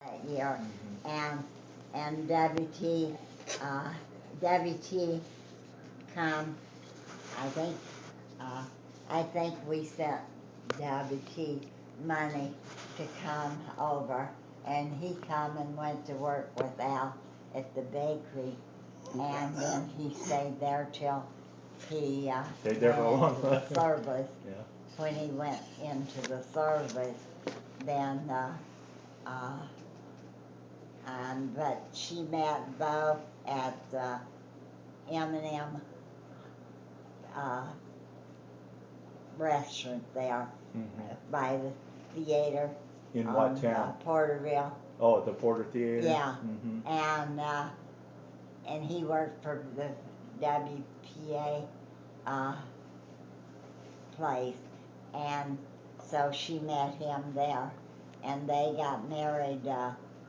that year, and uh, WT come. I think uh, I think we sent WT money to come over, and he come and went to work with Al at the bakery, and then he stayed there till he Stayed there for a long went into time. the service. Yeah. When he went into the service, then uh, but she met Bo at M&M uh, restaurant there by the theater In on what town? Porterville. Oh, at the Porter Theater? Yeah, and he worked for the WPA uh, place, and so she met him there, and they got married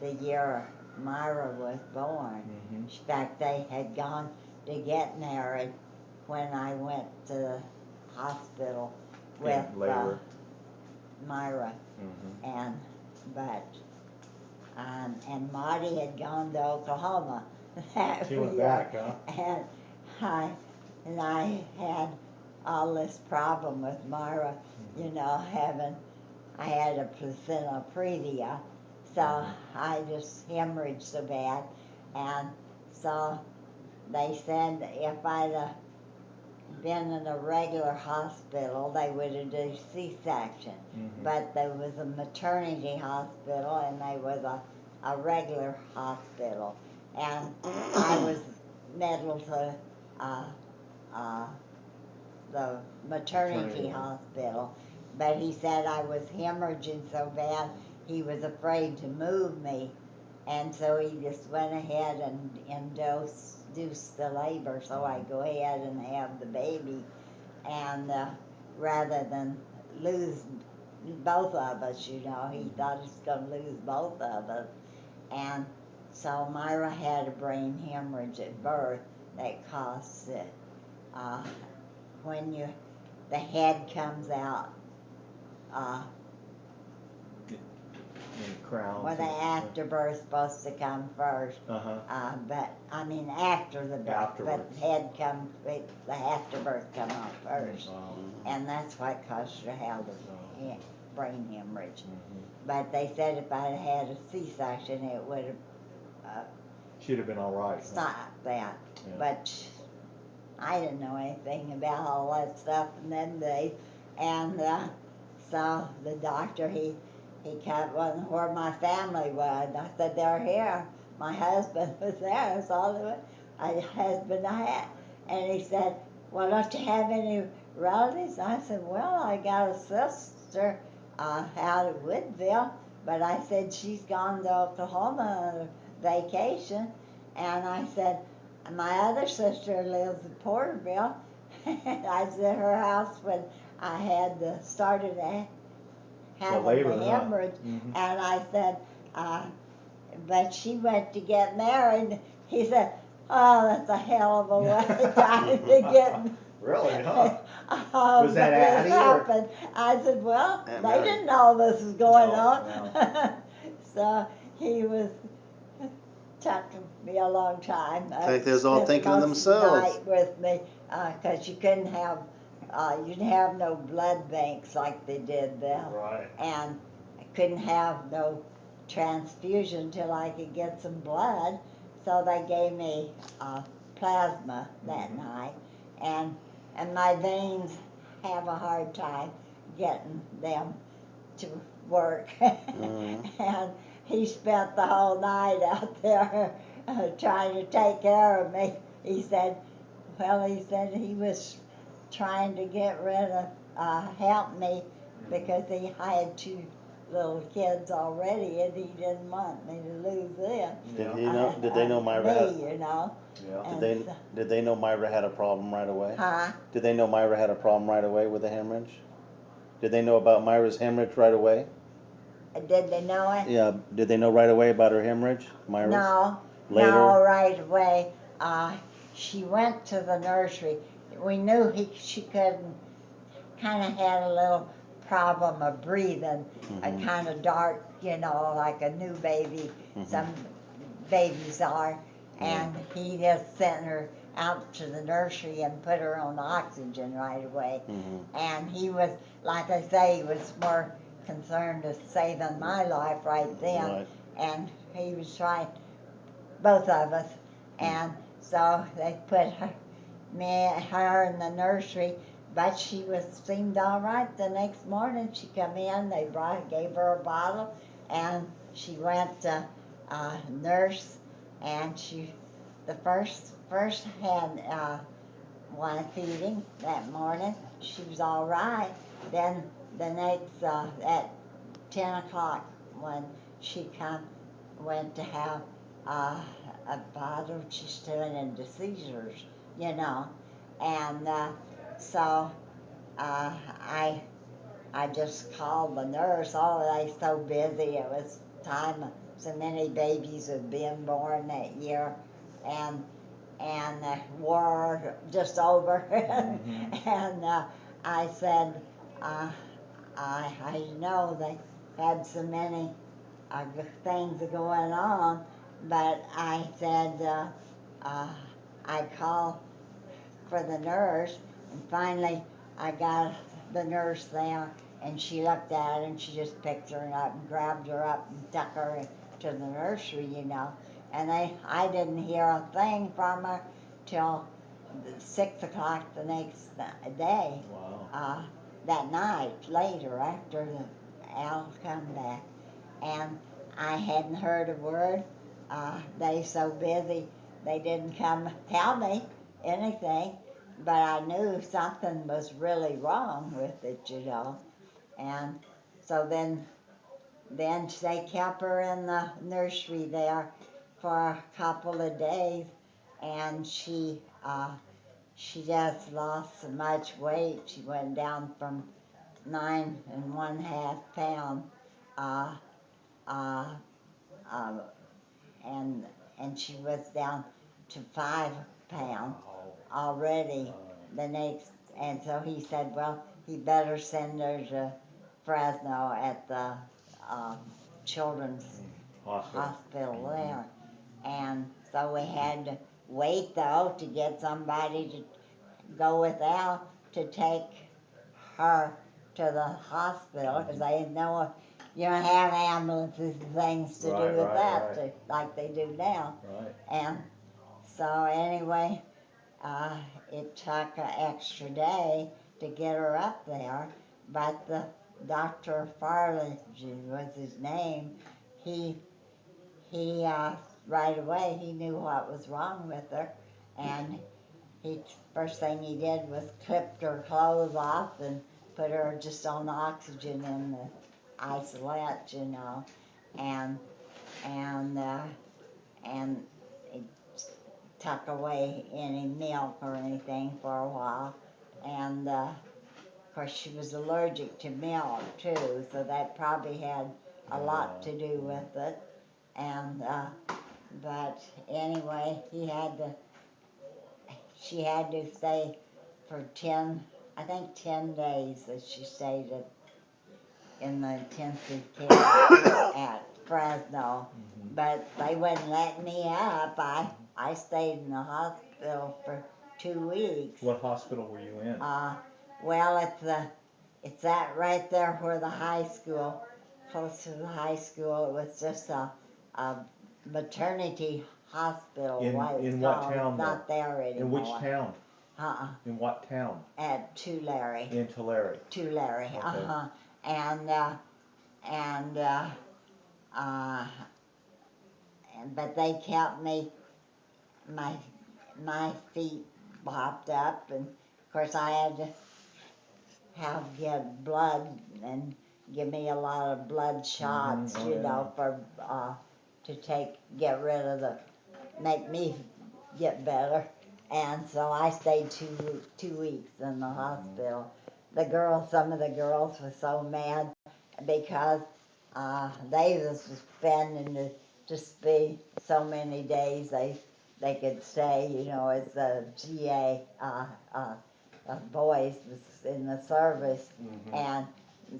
the year Myra was born. In fact, they had gone to get married when I went to the hospital with Myra, and but and Marty had gone to Oklahoma that She went year, back, huh? I and I had all this problem with Myra, I had a placenta previa, so I just hemorrhaged so bad, and so they said if I'd been in a regular hospital, they would have done C-section. But there was a maternity hospital and there was a regular hospital. And I was middle to uh, uh, the maternity hospital. But he said I was hemorrhaging so bad, he was afraid to move me. And so he just went ahead and induced the labor so I go ahead and have the baby. And rather than lose both of us, he thought he was going to lose both of us. And so Myra had a brain hemorrhage at birth that caused it. When the head comes out, well, the afterbirth's supposed to come first. But I mean after the birth, but the afterbirth come out first, and that's what caused her to have the brain hemorrhage. But they said if I'd had a C-section, it would have she'd have been all right. stopped that. But I didn't know anything about all that stuff in them days, and so the doctor he kept wondering where my family was. I said they're here. My husband was there. That's all the husband I had, and he said, "Well, don't you have any relatives?" I said, "Well, I got a sister out of Woodville, but I said she's gone to Oklahoma on vacation," and I said, "My other sister lives in Porterville." And I was at her house when I had started having the hemorrhage, and I said, but she went to get married. He said, "Oh, that's a hell of a way time to get." Really, huh? Was that Addie? Happened. I said, "Well, they didn't know this was going on." So he was took me a long time. I think they was all thinking of themselves. Night with me, because you didn't have no blood banks like they did then. Right. And I couldn't have no transfusion till I could get some blood. So they gave me plasma that night, and my veins have a hard time getting them to work. And he spent the whole night out there trying to take care of me. He said he was trying to get rid of, help me, because he had two little kids already, and he didn't want me to lose them. Did they know Myra had? Yeah. Did they know Myra had a problem right away? Huh? Did they know Myra had a problem right away with the hemorrhage? Did they know about Myra's hemorrhage right away? Did they know it? Yeah. Did they know right away about her hemorrhage, Myra's? No. Later? No, right away. She went to the nursery. We knew she couldn't. Kind of had a little problem of breathing, a Mhm. kind of dark, like a new baby. Mhm. Some babies are, Yeah. and he just sent her out to the nursery and put her on oxygen right away. Mhm. And he was, like I say, he was more concerned with saving my life right then, Right. and he was trying both of us. And so they put her in the nursery, but she seemed all right. The next morning she come in, gave her a bottle, and she went to nurse, and the first had one feeding that morning. She was all right. Then the next at 10 o'clock when she went to have uh, a bottle, she's turning into seizures, you know, and so uh, I I just called the nurse. Oh, they so busy. It was time so many babies had been born that year, and the war just over. Mm-hmm. And I said, uh, I know they had so many things going on, but I said, uh, I called for the nurse, and finally I got the nurse there, and she looked at her and she just picked her up and grabbed her up and took her to the nursery, and I didn't hear a thing from her till 6 o'clock the next day. Wow. That night later after the Al come back, and I hadn't heard a word. They so busy they didn't come tell me anything, but I knew something was really wrong with it. And so then they kept her in the nursery there for a couple of days, and she just lost so much weight. She went down from 9.5 pounds. Uh, uh, uh, and she was down to 5 pounds already the next. And so he said, well, he better send her to Fresno at the uh, children's hospital there. And so we had to wait though to get somebody to go with Al to take her to the hospital, because they didn't know you don't have ambulances and things to Right, do with right, that right. like they do now. Right. And so anyway, it took an extra day to get her up there, but the Dr. Farley was his name. He right away he knew what was wrong with her, and he first thing he did was clipped her clothes off and put her just on oxygen in the isolette, and and and it tuck away any milk or anything for a while, and of course she was allergic to milk too, so that probably had a lot to do with it, and but anyway she had to stay for 10 days that she stayed in the intensive care at Fresno. Mm-hmm. But they wouldn't let me up. I stayed in the hospital for 2 weeks. What hospital were you in? Well, it's that right there where the high school, close to the high school. It was just a maternity hospital. In what town? It's not there anymore. In which town? Uh-uh. In what town? At Tulare. In Tulare. Tulare. Okay. Uh-huh. And uh, but they kept my my feet bopped up, and of course I had to get blood and give me a lot of blood shots, Oh, yeah. for to get rid of make me get better. And so I stayed 2 weeks in the hospital. Some of the girls were so mad because they was spending just be so many days they could stay, as the GA boys was in the service, Mm-hmm. and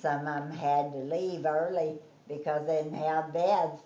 some of them had to leave early because they didn't have beds